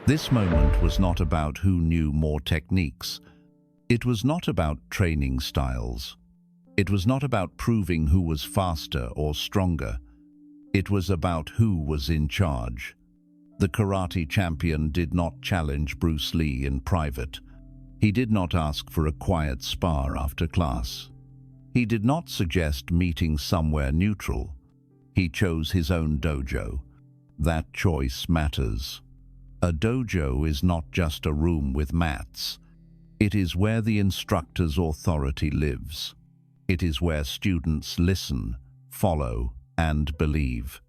This moment was not about who knew more techniques. It was not about training styles. It was not about proving who was faster or stronger. It was about who was in charge. The karate champion did not challenge Bruce Lee in private. He did not ask for a quiet spar after class. He did not suggest meeting somewhere neutral. He chose his own dojo. That choice matters. A dojo is not just a room with mats. It is where the instructor's authority lives. It is where students listen, follow, and believe.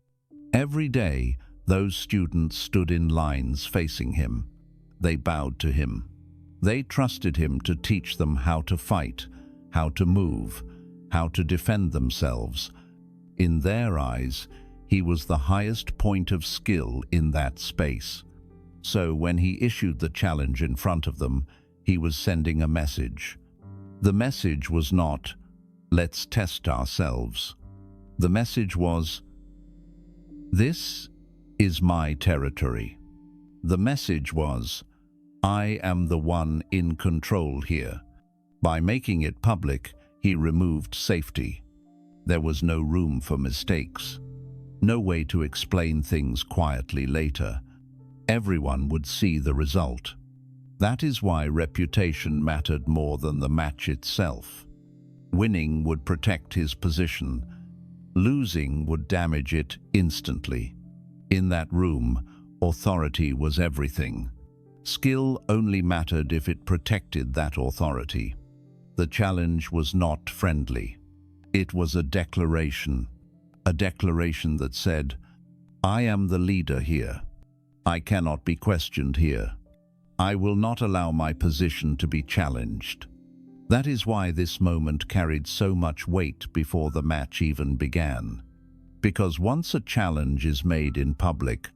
Every day, those students stood in lines facing him. They bowed to him. They trusted him to teach them how to fight, how to move, how to defend themselves. In their eyes, he was the highest point of skill in that space. So when he issued the challenge in front of them, he was sending a message. The message was not, "Let's test ourselves." The message was, "This is my territory." The message was, "I am the one in control here." By making it public, he removed safety. There was no room for mistakes, no way to explain things quietly later. Everyone would see the result. That is why reputation mattered more than the match itself. Winning would protect his position. Losing would damage it instantly. In that room, authority was everything. Skill only mattered if it protected that authority. The challenge was not friendly. It was a declaration that said, "I am the leader here. I cannot be questioned here. I will not allow my position to be challenged." That is why this moment carried so much weight before the match even began. Because once a challenge is made in public,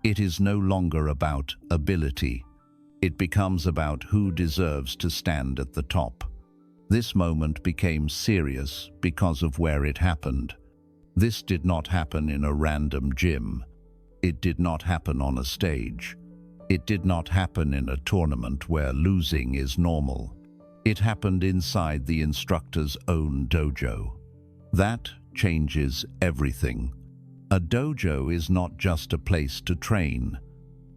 it is no longer about ability. It becomes about who deserves to stand at the top. This moment became serious because of where it happened. This did not happen in a random gym. It did not happen on a stage. It did not happen in a tournament where losing is normal. It happened inside the instructor's own dojo. That changes everything. A dojo is not just a place to train.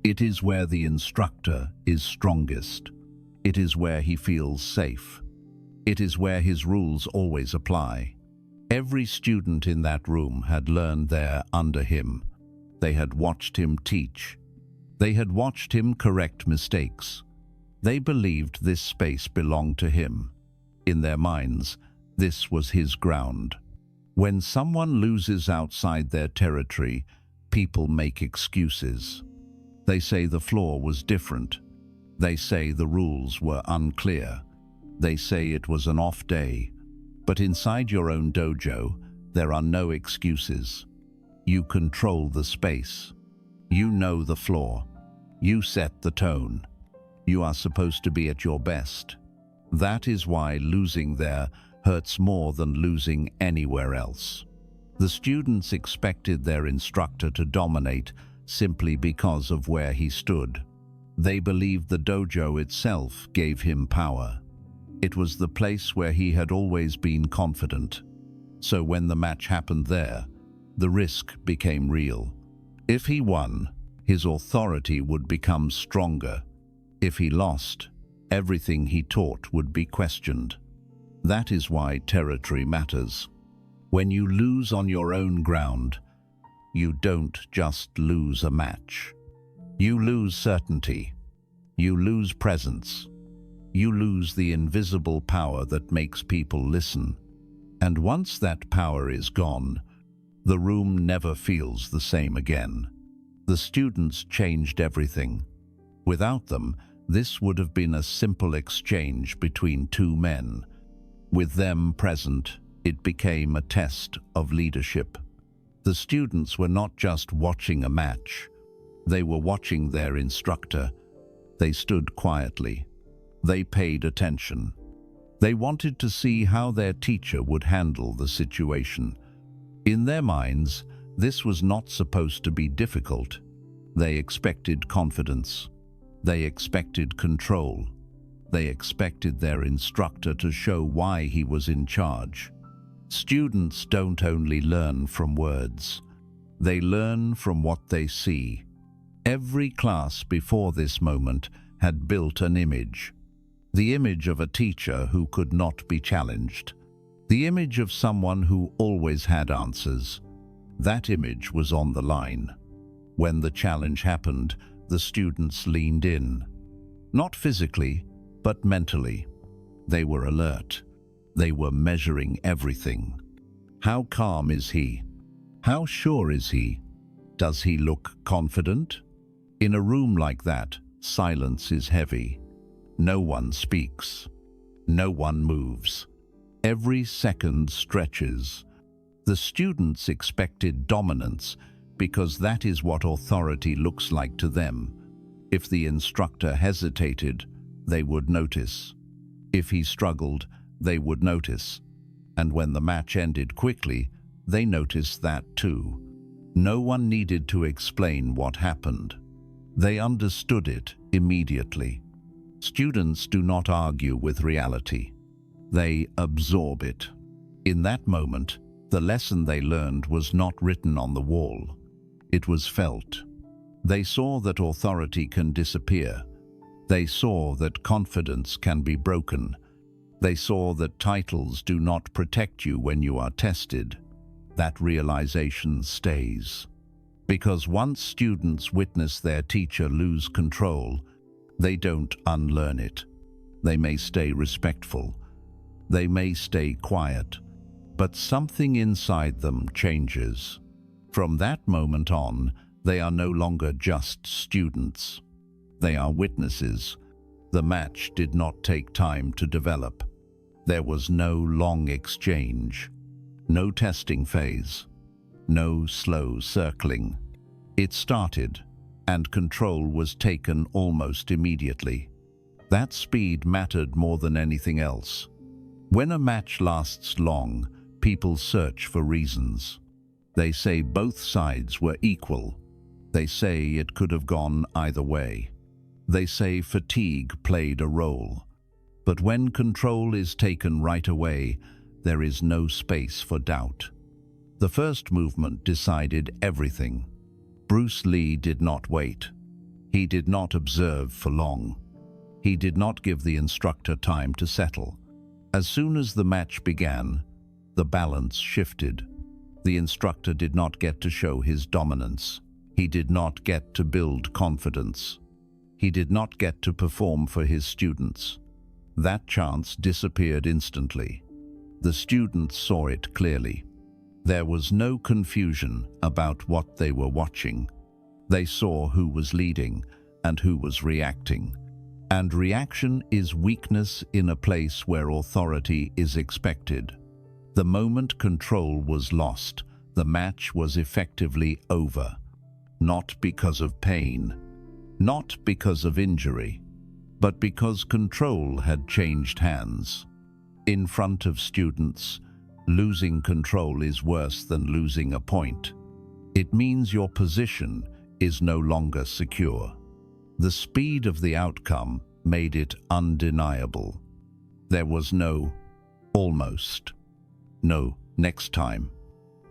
It is where the instructor is strongest. It is where he feels safe. It is where his rules always apply. Every student in that room had learned there under him. They had watched him teach. They had watched him correct mistakes. They believed this space belonged to him. In their minds, this was his ground. When someone loses outside their territory, people make excuses. They say the floor was different. They say the rules were unclear. They say it was an off day. But inside your own dojo, there are no excuses. You control the space. You know the floor. You set the tone. You are supposed to be at your best. That is why losing there hurts more than losing anywhere else. The students expected their instructor to dominate simply because of where he stood. They believed the dojo itself gave him power. It was the place where he had always been confident. So when the match happened there, the risk became real. If he won, his authority would become stronger. If he lost, everything he taught would be questioned. That is why territory matters. When you lose on your own ground, you don't just lose a match. You lose certainty. You lose presence. You lose the invisible power that makes people listen. And once that power is gone, the room never feels the same again. The students changed everything. Without them, this would have been a simple exchange between two men. With them present, it became a test of leadership. The students were not just watching a match. They were watching their instructor. They stood quietly. They paid attention. They wanted to see how their teacher would handle the situation. In their minds, this was not supposed to be difficult. They expected confidence. They expected control. They expected their instructor to show why he was in charge. Students don't only learn from words. They learn from what they see. Every class before this moment had built an image. The image of a teacher who could not be challenged. The image of someone who always had answers. That image was on the line. When the challenge happened, the students leaned in. Not physically, but mentally. They were alert. They were measuring everything. How calm is he? How sure is he? Does he look confident? In a room like that, silence is heavy. No one speaks. No one moves. Every second stretches. The students expected dominance because that is what authority looks like to them. If the instructor hesitated, they would notice. If he struggled, they would notice. And when the match ended quickly, they noticed that too. No one needed to explain what happened. They understood it immediately. Students do not argue with reality. They absorb it. In that moment, the lesson they learned was not written on the wall. It was felt. They saw that authority can disappear. They saw that confidence can be broken. They saw that titles do not protect you when you are tested. That realization stays. Because once students witness their teacher lose control, they don't unlearn it. They may stay respectful. They may stay quiet. But something inside them changes. From that moment on, they are no longer just students. They are witnesses. The match did not take time to develop. There was no long exchange, no testing phase, no slow circling. It started, and control was taken almost immediately. That speed mattered more than anything else. When a match lasts long, people search for reasons. They say both sides were equal. They say it could have gone either way. They say fatigue played a role. But when control is taken right away, there is no space for doubt. The first movement decided everything. Bruce Lee did not wait. He did not observe for long. He did not give the instructor time to settle. As soon as the match began, the balance shifted. The instructor did not get to show his dominance. He did not get to build confidence. He did not get to perform for his students. That chance disappeared instantly. The students saw it clearly. There was no confusion about what they were watching. They saw who was leading and who was reacting. And reaction is weakness in a place where authority is expected. The moment control was lost, the match was effectively over. Not because of pain, not because of injury, but because control had changed hands. In front of students, losing control is worse than losing a point. It means your position is no longer secure. The speed of the outcome made it undeniable. There was no almost, no next time,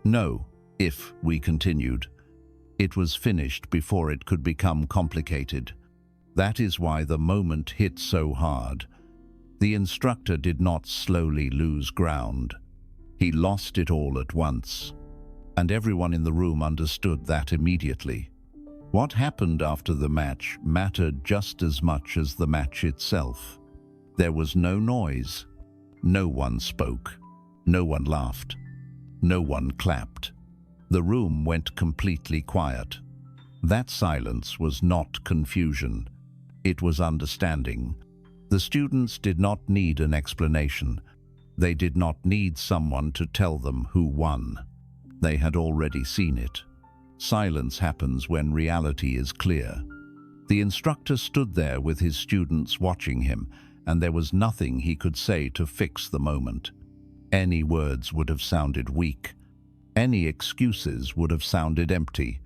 no if we continued. It was finished before it could become complicated. That is why the moment hit so hard. The instructor did not slowly lose ground. He lost it all at once. And everyone in the room understood that immediately. What happened after the match mattered just as much as the match itself. There was no noise. No one spoke. No one laughed. No one clapped. The room went completely quiet. That silence was not confusion. It was understanding. The students did not need an explanation. They did not need someone to tell them who won. They had already seen it. Silence happens when reality is clear. The instructor stood there with his students watching him, and there was nothing he could say to fix the moment. Any words would have sounded weak. Any excuses would have sounded empty.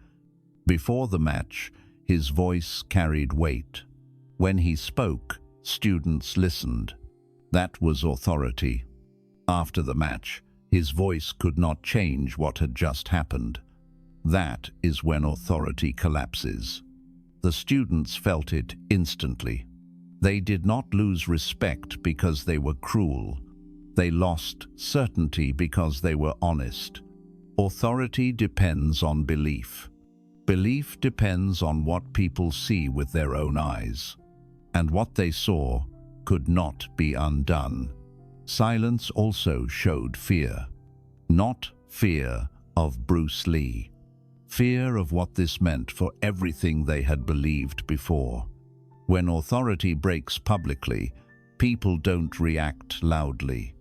Before the match, his voice carried weight. When he spoke, students listened. That was authority. After the match, his voice could not change what had just happened. That is when authority collapses. The students felt it instantly. They did not lose respect because they were cruel. They lost certainty because they were honest. Authority depends on belief. Belief depends on what people see with their own eyes. And what they saw could not be undone. Silence also showed fear. Not fear of Bruce Lee. Fear of what this meant for everything they had believed before. When authority breaks publicly, people don't react loudly.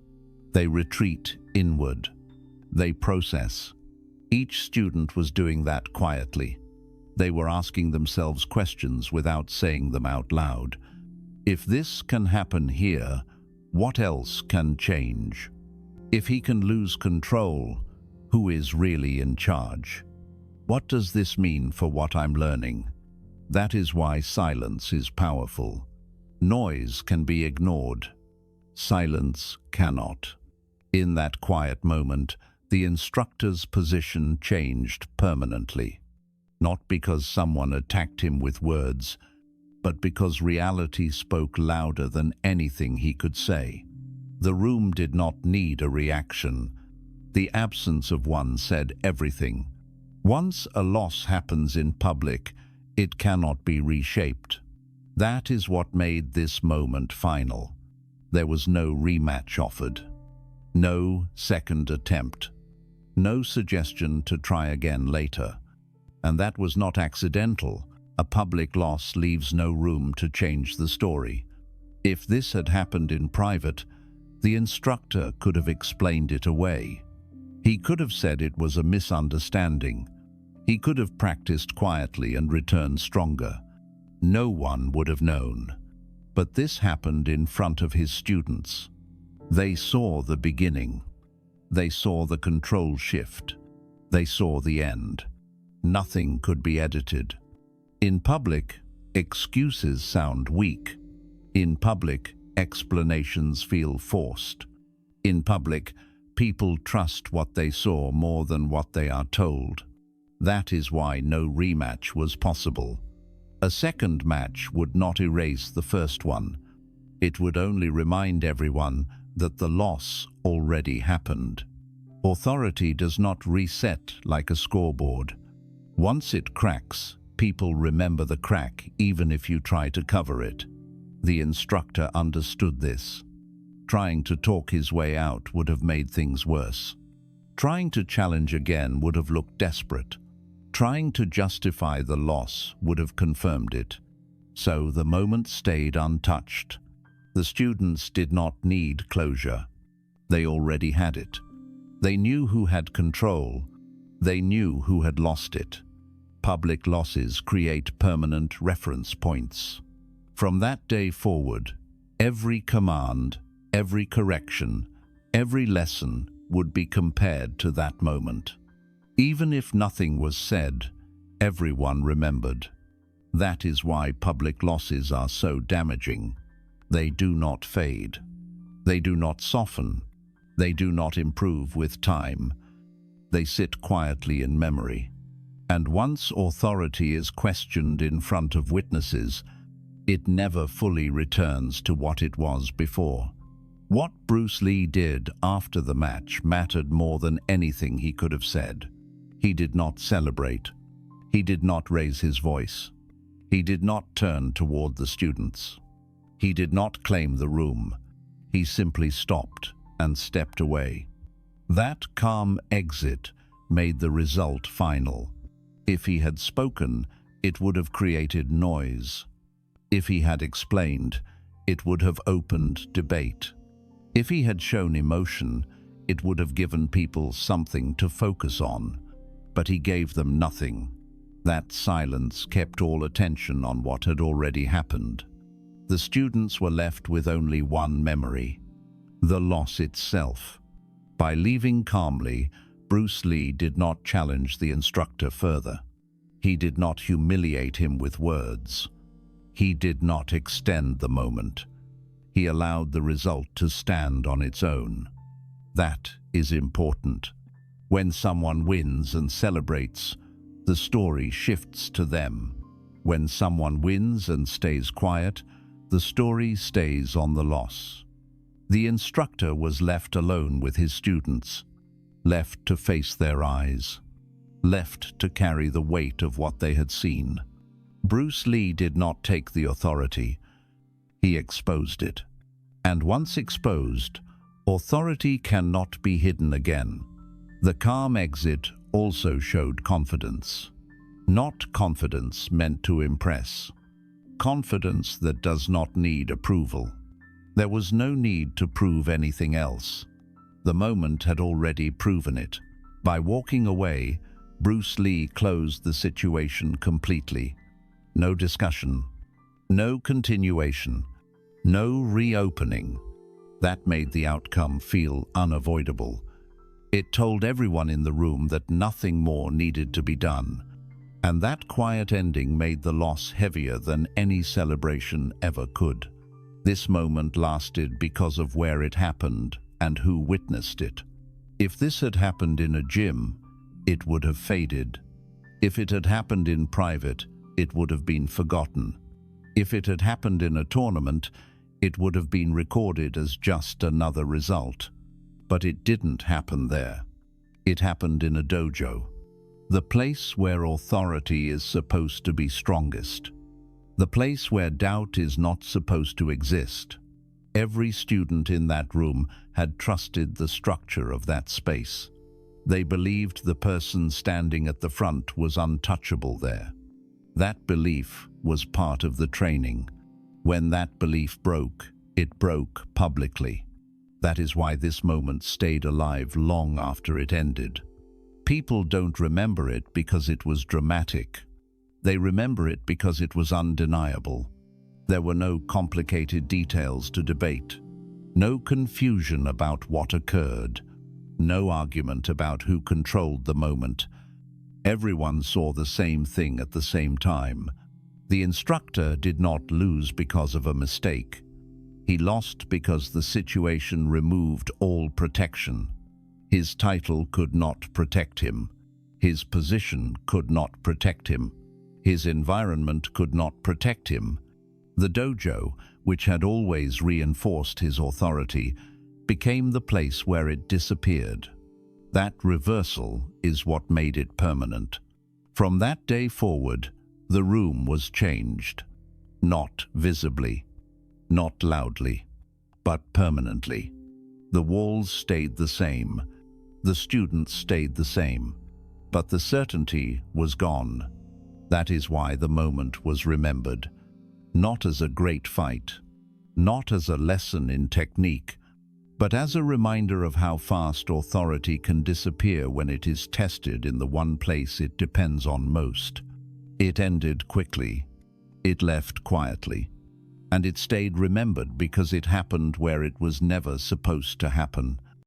They retreat inward. They process. Each student was doing that quietly. They were asking themselves questions without saying them out loud. If this can happen here, what else can change? If he can lose control, who is really in charge? What does this mean for what I'm learning? That is why silence is powerful. Noise can be ignored. Silence cannot. In that quiet moment, the instructor's position changed permanently. Not because someone attacked him with words, but because reality spoke louder than anything he could say. The room did not need a reaction. The absence of one said everything. Once a loss happens in public, it cannot be reshaped. That is what made this moment final. There was no rematch offered. No second attempt. No suggestion to try again later. And that was not accidental. A public loss leaves no room to change the story. If this had happened in private, the instructor could have explained it away. He could have said it was a misunderstanding. He could have practiced quietly and returned stronger. No one would have known. But this happened in front of his students. They saw the beginning. They saw the control shift. They saw the end. Nothing could be edited. In public, excuses sound weak. In public, explanations feel forced. In public, people trust what they saw more than what they are told. That is why no rematch was possible. A second match would not erase the first one. It would only remind everyone that the loss already happened. Authority does not reset like a scoreboard. Once it cracks, people remember the crack even if you try to cover it. The instructor understood this. Trying to talk his way out would have made things worse. Trying to challenge again would have looked desperate. Trying to justify the loss would have confirmed it. So the moment stayed untouched. The students did not need closure. They already had it. They knew who had control. They knew who had lost it. Public losses create permanent reference points. From that day forward, every command, every correction, every lesson would be compared to that moment. Even if nothing was said, everyone remembered. That is why public losses are so damaging. They do not fade. They do not soften. They do not improve with time. They sit quietly in memory. And once authority is questioned in front of witnesses, it never fully returns to what it was before. What Bruce Lee did after the match mattered more than anything he could have said. He did not celebrate. He did not raise his voice. He did not turn toward the students. He did not claim the room. He simply stopped and stepped away. That calm exit made the result final. If he had spoken, it would have created noise. If he had explained, it would have opened debate. If he had shown emotion, it would have given people something to focus on. But he gave them nothing. That silence kept all attention on what had already happened. The students were left with only one memory: the loss itself. By leaving calmly, Bruce Lee did not challenge the instructor further. He did not humiliate him with words. He did not extend the moment. He allowed the result to stand on its own. That is important. When someone wins and celebrates, the story shifts to them. When someone wins and stays quiet, the story stays on the loss. The instructor was left alone with his students, left to face their eyes, left to carry the weight of what they had seen. Bruce Lee did not take the authority. He exposed it. And once exposed, authority cannot be hidden again. The calm exit also showed confidence. Not confidence meant to impress. Confidence that does not need approval. There was no need to prove anything else. The moment had already proven it. By walking away, Bruce Lee closed the situation completely. No discussion, no continuation, no reopening. That made the outcome feel unavoidable. It told everyone in the room that nothing more needed to be done. And that quiet ending made the loss heavier than any celebration ever could. This moment lasted because of where it happened and who witnessed it. If this had happened in a gym, it would have faded. If it had happened in private, it would have been forgotten. If it had happened in a tournament, it would have been recorded as just another result. But it didn't happen there. It happened in a dojo. The place where authority is supposed to be strongest. The place where doubt is not supposed to exist. Every student in that room had trusted the structure of that space. They believed the person standing at the front was untouchable there. That belief was part of the training. When that belief broke, it broke publicly. That is why this moment stayed alive long after it ended. People don't remember it because it was dramatic. They remember it because it was undeniable. There were no complicated details to debate, no confusion about what occurred, no argument about who controlled the moment. Everyone saw the same thing at the same time. The instructor did not lose because of a mistake. He lost because the situation removed all protection. His title could not protect him. His position could not protect him. His environment could not protect him. The dojo, which had always reinforced his authority, became the place where it disappeared. That reversal is what made it permanent. From that day forward, the room was changed. Not visibly, not loudly, but permanently. The walls stayed the same. The students stayed the same. But the certainty was gone. That is why the moment was remembered. Not as a great fight, not as a lesson in technique, but as a reminder of how fast authority can disappear when it is tested in the one place it depends on most. It ended quickly. It left quietly. And it stayed remembered because it happened where it was never supposed to happen.